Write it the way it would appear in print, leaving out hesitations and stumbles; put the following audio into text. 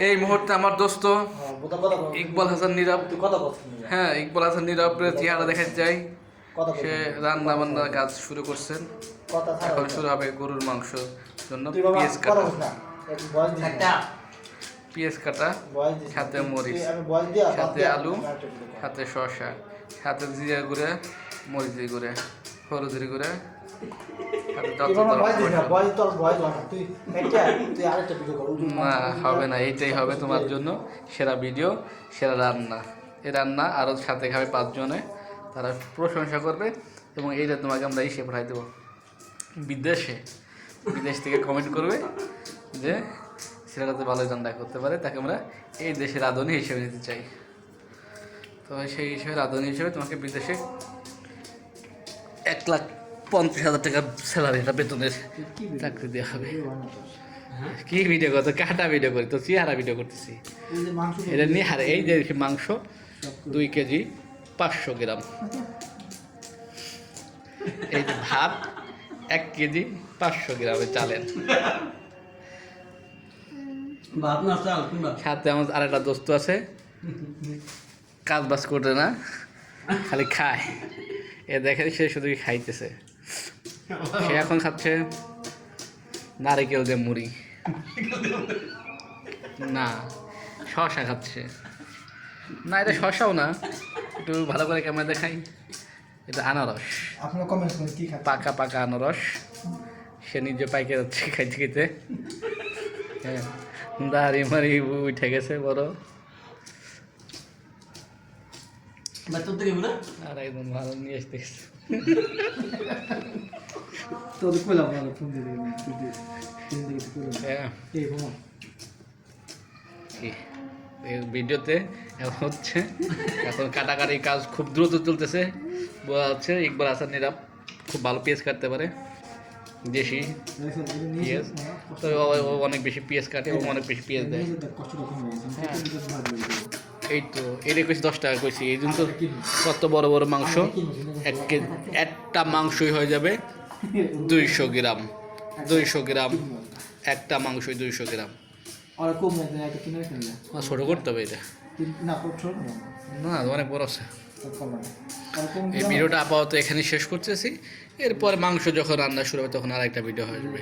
এই মুহূর্তে আমার দোস্ত ইকবাল হাসান নীরব, হ্যাঁ ইকবাল হাসান নীরবের চেহারা দেখা যায়। সে রান্না বান্নার কাজ শুরু করছেন। এখন শুরু হবে গরুর মাংস জন্য পেঁয়াজ কাটা, পেঁয়াজ কাটা, সাথে মরিচ, সাথে আলু, সাথে শসা, সাথে জিরা গুঁড়া, মরিচের গুঁড়া, হলুদের গুঁড়া, না হবে না, এইটাই হবে তোমার জন্য সেরা ভিডিও, সেরা রান্না। এই রান্না আরও সাথে খাবে 5 জনে, তারা প্রশংসা করবে এবং এইটা তোমাকে আমরা ইসে পাঠাই দেবো বিদেশে। বিদেশ থেকে কমেন্ট করবে যে ছেলেটাতে ভালো রান্না করতে পারে, তাকে আমরা এই দেশের রাঁধুনি হিসেবে নিতে চাই। তো সেই হিসেবে রাঁধুনি হিসেবে তোমাকে বিদেশে 1,50,000 টাকা স্যালারি, এটা বেতনের চাকরি দেওয়া হবে। কি ভিডিও করতো? কাটা ভিডিও করি তো, চেহারা ভিডিও করতেছি। এটা নিয়ে হারে এই যে মাংস 2 কেজি 500 গ্রাম, এই যে ভাত 1 কেজি 500 গ্রামে চালেন। সাথে আমার আরেকটা দোস্ত আছে, কাজ বাজ করে না, খালি খায়। এ দেখে সে শুধু খাইতেছে। সে এখন খাচ্ছে নারিকেল দিয়ে মুড়ি, না শশা খাচ্ছে। না এটা শশাও না, একটু ভালো করে ক্যামেরা দেখাই। এটা আনারস, পাকা পাকা আনারস। সে নিজে পাইকে যাচ্ছে খাইতে খেতে। হ্যাঁ, দাড়ি মারি উঠে গেছে বড়। আর একদম ভালো নিয়ে আসতে ভিডিওতে এখন হচ্ছে, এখন কাটাকাটি কাজ খুব দ্রুত চলতেছে। বোঝা যাচ্ছে ইকবাল হাসান নীরব খুব ভালো পেঁয়াজ কাটতে পারে, দেশি পেঁয়াজ। তো অনেক বেশি পেঁয়াজ কাটে এবং অনেক বেশি পেঁয়াজ দেয়। এই তো এটা কইছি 10 টাকা কইছি। এই জন্য তো কত বড় বড় মাংস, একটা মাংসই হয়ে যাবে 200 গ্রাম। 200 গ্রাম একটা মাংসই 200 গ্রাম। ছোট করতে হবে এটা, না অনেক বড় আছে। এই ভিডিওটা আপাতত এখানে শেষ করতেছি। এরপরে মাংস যখন রান্না শুরু হবে তখন আর একটা ভিডিও আসবে।